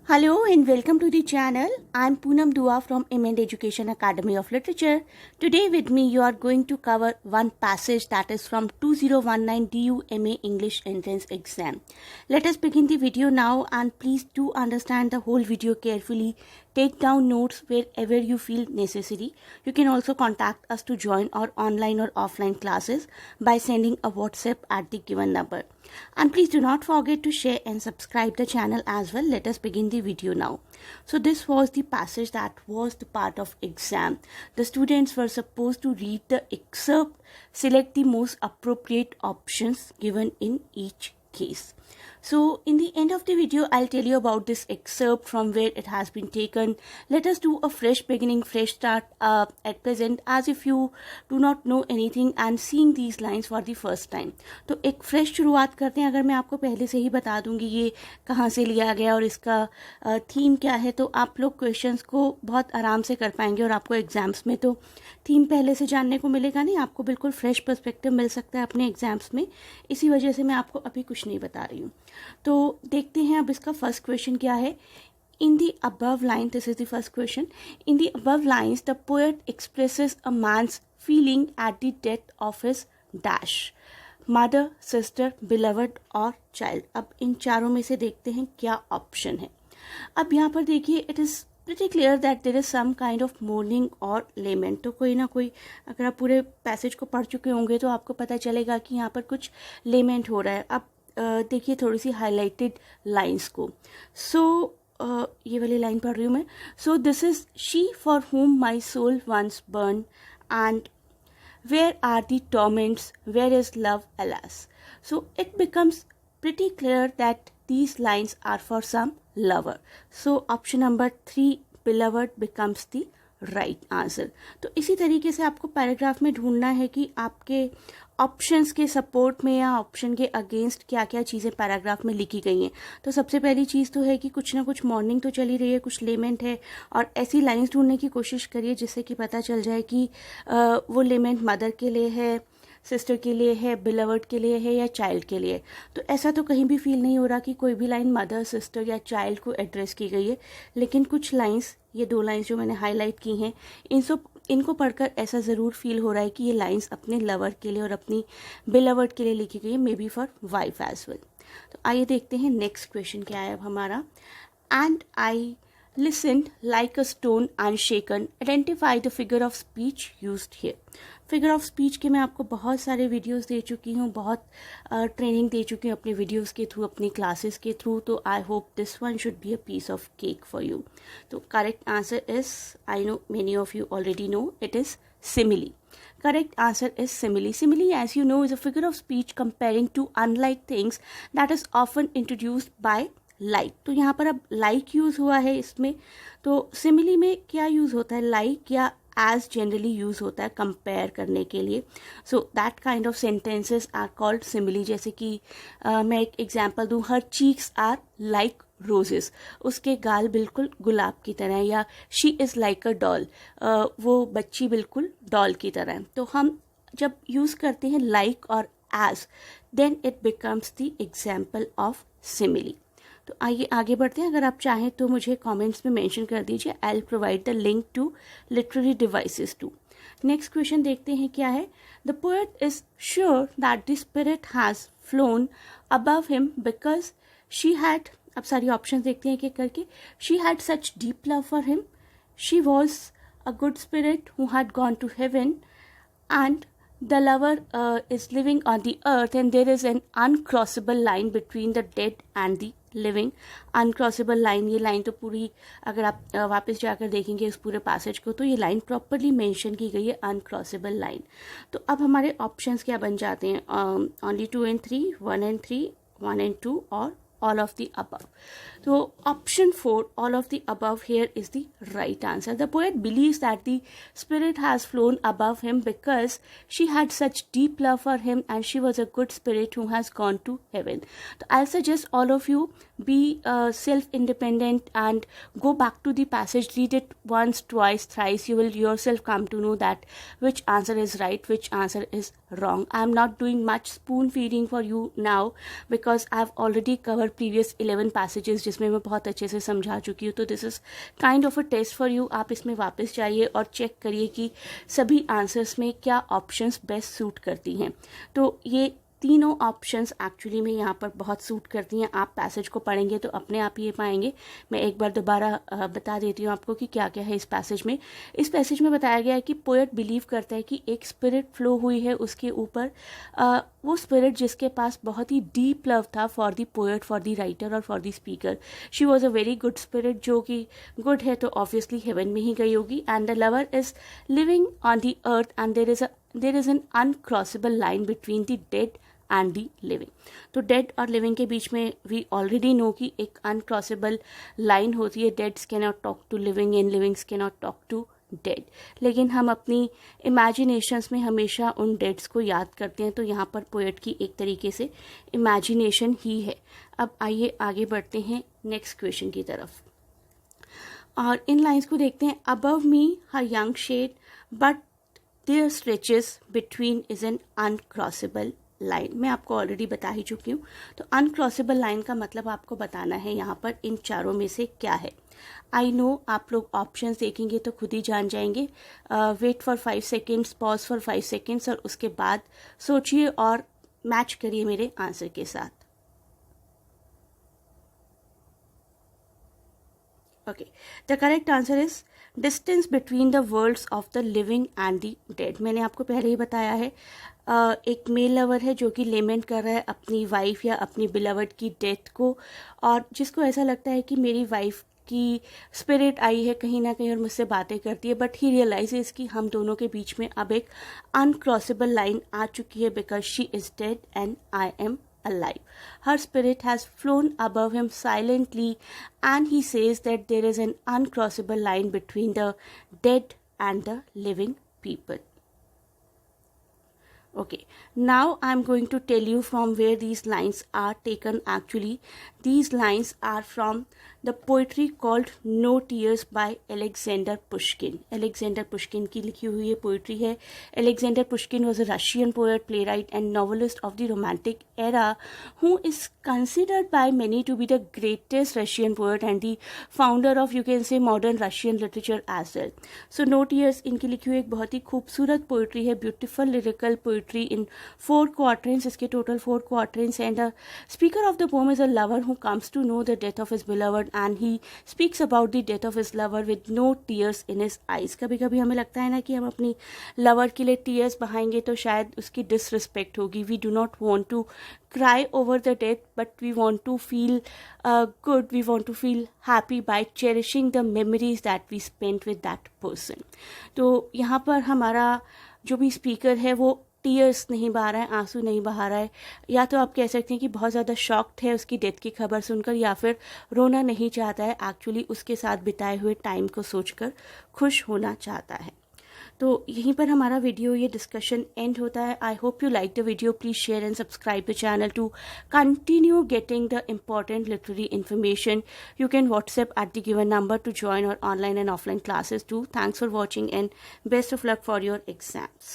Hello and welcome to the channel. I'm Poonam Dua from MN Education Academy of Literature. Today with me you are going to cover one passage that is from 2019 DUMA English Entrance Exam. Let us begin the video now and please do understand the whole video carefully. Take down notes wherever you feel necessary. You can also contact us to join our online or offline classes by sending a WhatsApp at the given number. And please do not forget to share and subscribe the channel as well. Let us begin the video now. So this was the passage that was the part of exam. The students were supposed to read the excerpt, select the most appropriate options given in each case. So in the end of the video, I'll tell you about this excerpt from where it has been taken. Let us do a fresh beginning, fresh start at present as if you do not know anything and seeing these lines for the first time. तो एक fresh शुरुआत करते हैं. अगर मैं आपको पहले से ही बता दूंगी ये कहाँ से लिया गया और इसका थीम क्या है तो आप लोग क्वेश्चंस को बहुत आराम से कर पाएंगे और आपको एग्जाम्स में तो थीम पहले से जानने को मिलेगा नहीं, आपको बिल्कुल फ्रेश पर्सपेक्टिव मिल सकता है अपने एग्जाम्स में. इसी वजह से मैं आपको अभी कुछ नहीं बता रही हूँ. तो देखते हैं अब इसका फर्स्ट क्वेश्चन क्या है. In the above line, this is the first question. In the above lines, the poet expresses a man's feeling at the death of his dash. Mother, sister, beloved और child. अब इन चारों में से देखते हैं क्या ऑप्शन है. अब यहाँ पर देखिए it is pretty clear that there is some kind of mourning और lament. तो कोई ना कोई अगर आप पूरे पैसेज को पढ़ चुके होंगे तो आपको पता चलेगा कि यहाँ पर कुछ लेमेंट हो रहा है. अब देखिए थोड़ी सी हाईलाइटेड लाइंस को. सो ये वाली लाइन पढ़ रही हूँ मैं. So this is she for whom my soul once burn and where are the torments where is love alas. सो इट बिकम्स pretty clear that these lines are for some lover. So option number 3 beloved becomes the right answer. तो इसी तरीके से आपको paragraph में ढूंढना है कि आपके ऑप्शंस के सपोर्ट में या ऑप्शन के अगेंस्ट क्या क्या चीज़ें पैराग्राफ में लिखी गई हैं. तो सबसे पहली चीज़ तो है कि कुछ ना कुछ मॉर्निंग तो चली रही है, कुछ लेमेंट है और ऐसी लाइंस ढूंढने की कोशिश करिए जिससे कि पता चल जाए कि वो लेमेंट मदर के लिए है, सिस्टर के लिए है, बिलवर्ड के लिए है या चाइल्ड के लिए. तो ऐसा तो कहीं भी फील नहीं हो रहा कि कोई भी लाइन मदर, सिस्टर या चाइल्ड को एड्रेस की गई है. लेकिन कुछ लाइंस, ये दो लाइंस जो मैंने हाईलाइट की हैं, इनको पढ़कर ऐसा ज़रूर फील हो रहा है कि ये लाइंस अपने लवर के लिए और अपनी बिलवर्ड के लिए लिखी गई है, maybe for wife as well. तो आइए देखते हैं नेक्स्ट क्वेश्चन क्या है अब हमारा. And I listened like a stone unshaken. Identify the figure of speech used here. Figure of speech के मैं आपको बहुत सारे वीडियोस दे चुकी हूँ, बहुत ट्रेनिंग दे चुकी हूँ अपने वीडियोस के थ्रू, अपनी क्लासेस के थ्रू. तो I hope this one should be a piece of cake for you. तो correct answer is, I know many of you already know, it is simile. Correct answer is simile. Simile, as you know, is a figure of speech comparing two unlike things that is often introduced by like. तो यहाँ पर अब like use हुआ है इसमें. तो simile में क्या यूज़ होता है, like या as जनरली यूज़ होता है कंपेयर करने के लिए. So that kind of sentences are called simile. जैसे कि मैं एक एग्जांपल दूँ, her cheeks are like roses, उसके गाल बिल्कुल गुलाब की तरह, या she is like a doll, वो बच्ची बिल्कुल डॉल की तरह. तो हम जब यूज़ करते हैं लाइक और as, then it becomes the example of simile. तो आइए आगे बढ़ते हैं. अगर आप चाहें तो मुझे कमेंट्स में मेंशन कर दीजिए. I will provide the link to literary devices too. Next question देखते हैं क्या है. The poet is sure that the spirit has flown above him because she had, अब सारी ऑप्शन देखते हैं एक एक करके. She had such deep love for him, she was a good spirit who had gone to heaven, and the lover is living on the earth and there is an uncrossable line between the dead and the living. Uncrossable line, ये line तो पूरी अगर आप वापस जाकर देखेंगे इस पूरे पैसेज को तो ये लाइन प्रॉपरली मेंशन की गई है, अनक्रॉसेबल लाइन. तो अब हमारे ऑप्शंस क्या बन जाते हैं, ओनली 2 and 3, 1 and 3, 1 and 2 और all of the above. So option 4, all of the above here is the right answer. The poet believes that the spirit has flown above him because she had such deep love for him and she was a good spirit who has gone to heaven. So I'll suggest all of you be self-independent and go back to the passage, read it once, twice, thrice. You will yourself come to know that which answer is right, which answer is wrong. I'm not doing much spoon feeding for you now because I've already covered previous 11 passages में मैं बहुत अच्छे से समझा चुकी हूँ। तो this is kind of a test for you. आप इसमें वापस जाइए और चेक करिए कि सभी आंसर्स में क्या ऑप्शंस बेस्ट सूट करती हैं। तो ये तीनों ऑप्शंस एक्चुअली में यहाँ पर बहुत सूट करती हैं। आप पैसेज को पढ़ेंगे तो अपने आप ये पाएंगे। मैं एक बार दोबारा बता देती हूँ आपको कि क्या क्या है इस पैसेज में। इस पैसेज में बताया गया है कि पोएट बिलीव करता है कि एक स्पिरिट फ्लो हुई है उसके ऊपर, वो स्पिरिट जिसके पास बहुत ही डीप लव था for the poet, for the writer और for the speaker. She was a very good spirit, जो कि गुड है तो ऑब्वियसली हेवन में ही गई होगी। And the lover is living on the earth and there is an uncrossable line between the dead and the living. तो dead और लिविंग के बीच में वी ऑलरेडी नो कि एक अनक्रॉसेबल लाइन होती है। Deads can not talk to living and livings can not talk to dead. लेकिन हम अपनी इमेजिनेशंस में हमेशा उन डेड्स को याद करते हैं। तो यहाँ पर पोएट की एक तरीके से इमेजिनेशन ही है। अब आइए आगे बढ़ते हैं नेक्स्ट क्वेश्चन की तरफ और इन लाइन्स को देखते हैं। Above me her young shade but there stretches between is an uncrossable line. मैं आपको ऑलरेडी बता ही चुकी हूँ। तो अनक्रॉसेबल लाइन का मतलब आपको बताना है यहाँ पर इन चारों में से क्या है। आई नो आप लोग ऑप्शंस देखेंगे तो खुद ही जान जाएंगे। Wait for 5 seconds, pause for 5 seconds और उसके बाद सोचिए और मैच करिए मेरे आंसर के साथ। Okay, the correct answer is distance between the worlds of the living and the dead. मैंने आपको पहले ही बताया है, एक मेल लवर है जो कि लेमेंट कर रहा है अपनी वाइफ या अपनी बिलवर्ड की डेथ को, और जिसको ऐसा लगता है कि मेरी वाइफ की स्पिरिट आई है कहीं ना कहीं और मुझसे बातें करती है। बट ही रियलाइजेस कि हम दोनों के बीच में अब एक अनक्रॉसेबल लाइन आ चुकी है because she is dead and I am alive. Her spirit has flown above him silently and he says that there is an uncrossable line between the dead and the living people. Okay, now I'm going to tell you from where these lines are taken. Actually, these lines are from the poetry called No Tears by Alexander Pushkin. Alexander Pushkin की लिखी हुई ये poetry है। Alexander Pushkin was a Russian poet, playwright and novelist of the Romantic era who is considered by many to be the greatest Russian poet and the founder of, you can say, modern Russian literature as well. So No Tears इनकी लिखी हुई एक बहुत ही खूबसूरत poetry है, beautiful lyrical poetry in 4 quatrains. इसके total 4 quatrains and the speaker of the poem is a lover who comes to know the death of his beloved and he speaks about the death of his lover with no tears in his eyes. कभी कभी हमें लगता है ना कि हम अपनी lover के लिए टीयर्स बहाएंगे तो शायद उसकी डिसरिस्पेक्ट होगी। We do not want to cry over the death, but we want to feel good, we want to feel happy by cherishing the memories that we spent with that person. तो यहाँ पर हमारा जो भी speaker है वो tears नहीं बहा रहा है, आंसू नहीं बहा रहा है। या तो आप कह सकते हैं कि बहुत ज़्यादा शॉक्ड है उसकी डेथ की खबर सुनकर, या फिर रोना नहीं चाहता है, एक्चुअली उसके साथ बिताए हुए टाइम को सोचकर खुश होना चाहता है। तो यहीं पर हमारा वीडियो ये डिस्कशन एंड होता है। I hope you like the video. Please share and subscribe the channel to continue getting the important literary information. You can WhatsApp at the given number to join our online and offline classes too. Thanks for watching and best of luck for your exams.